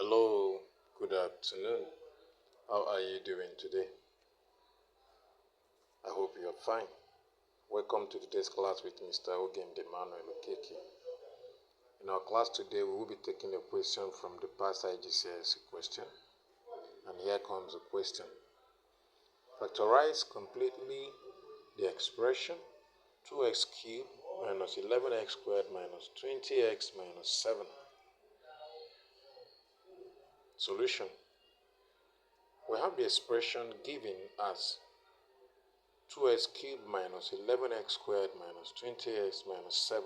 Hello, good afternoon. How are you doing today? I hope you are fine. Welcome to today's class with Mr. Ogem Emmanuel Okeke. In our class today, we will be taking a question from the past IGCSE question. And here comes the question. Factorize completely the expression 2x cubed minus 11x squared minus 20x minus 7. Solution. We have the expression given as 2x cubed minus 11x squared minus 20x minus 7.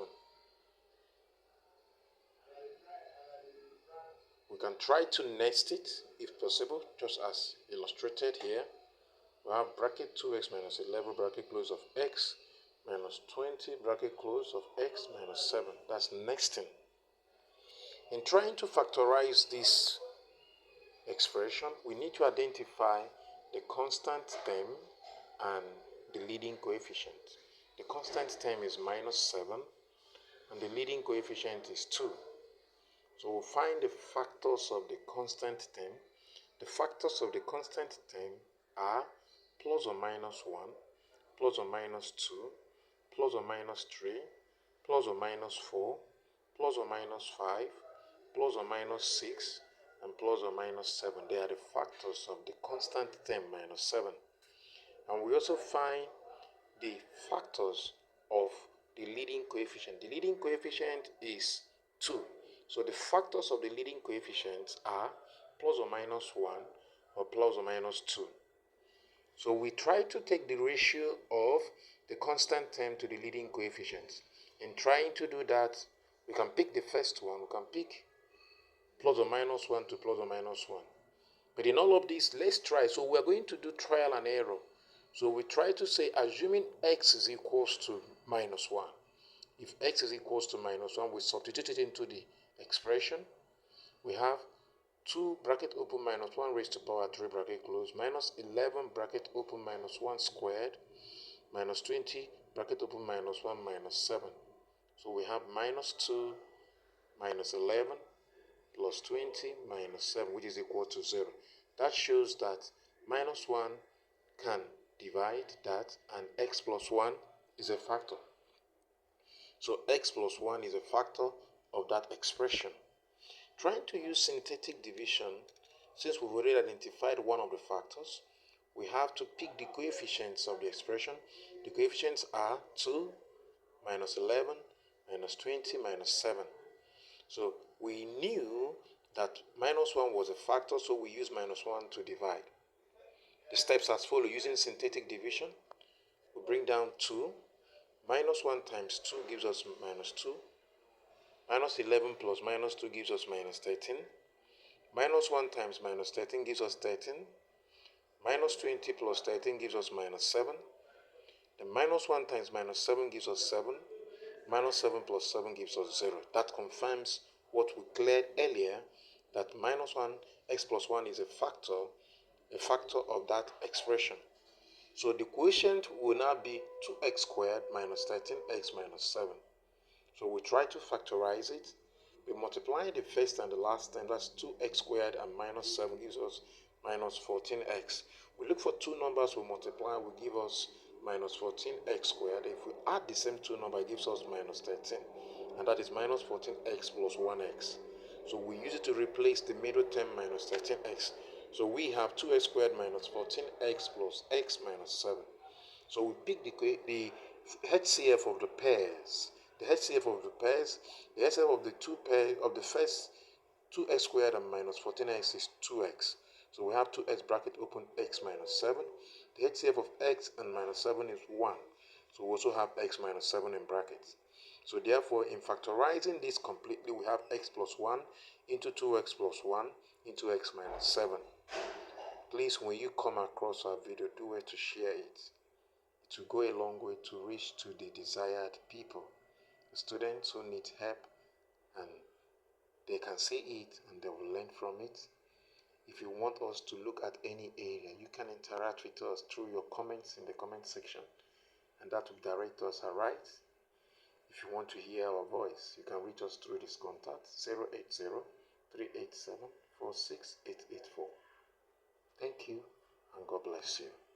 We can try to nest it if possible, just as illustrated here. We have bracket 2x minus 11 bracket close of x minus 20 bracket close of x minus 7. That's nesting. In trying to factorize this expression, we need to identify the constant term and the leading coefficient. The constant term is minus 7 and the leading coefficient is 2. So we'll find the factors of the constant term. The factors of the constant term are plus or minus 1, plus or minus 2, plus or minus 3, plus or minus 4, plus or minus 5, plus or minus 6, and plus or minus 7. They are the factors of the constant term minus 7. And we also find the factors of the leading coefficient. The leading coefficient is 2. So the factors of the leading coefficients are plus or minus 1 or plus or minus 2. So we try to take the ratio of the constant term to the leading coefficients. In trying to do that, we can pick the first one. We can pick plus or minus 1 to plus or minus 1. But in all of this, let's try. So we're going to do trial and error. So we try to say, assuming x is equals to minus 1. If x is equals to minus 1, we substitute it into the expression. We have 2 bracket open minus 1 raised to power 3 bracket close minus 11 bracket open minus 1 squared minus 20 bracket open minus 1 minus 7. So we have minus 2 minus 11 plus 20 minus 7, which is equal to 0. That shows that minus 1 can divide that, and x plus 1 is a factor. So x plus 1 is a factor of that expression. Trying to use synthetic division, since we've already identified one of the factors, we have to pick the coefficients of the expression. The coefficients are 2, minus 11, minus 20, minus 7. So we knew that minus 1 was a factor, so we use minus 1 to divide. The steps as follows. Using synthetic division, we bring down 2. Minus 1 times 2 gives us minus 2. Minus 11 plus minus 2 gives us minus 13. Minus 1 times minus 13 gives us 13. Minus 20 plus 13 gives us minus 7. Then minus 1 times minus 7 gives us 7. Minus 7 plus 7 gives us 0. That confirms what we cleared earlier, that minus 1, x plus 1 is a factor of that expression. So the quotient will now be 2x squared minus 13x minus 7. So we try to factorize it. We multiply the first and the last term. That's 2x squared and minus 7 gives us minus 14x. We look for two numbers we multiply, will give us minus 14x squared. If we add the same two numbers, it gives us minus 13. And that is minus 14x plus 1x. So we use it to replace the middle term minus 13x. So we have 2x squared minus 14x plus x minus 7. So we pick the HCF of the pairs. The HCF of the pairs, the HCF of the two pairs of the first 2x squared and minus 14x is 2x. So we have 2x bracket open x minus 7. The HCF of x and minus 7 is 1. So we also have x minus 7 in brackets. So therefore, in factorizing this completely, we have x plus 1 into 2x plus 1 into x minus 7. Please, when you come across our video, do it to share it. It will go a long way to reach to the desired people. The students who need help, and they can see it and they will learn from it. If you want us to look at any area, you can interact with us through your comments in the comment section, and that will direct us right. If you want to hear our voice, you can reach us through this contact 080 387 46884. Thank you and God bless you.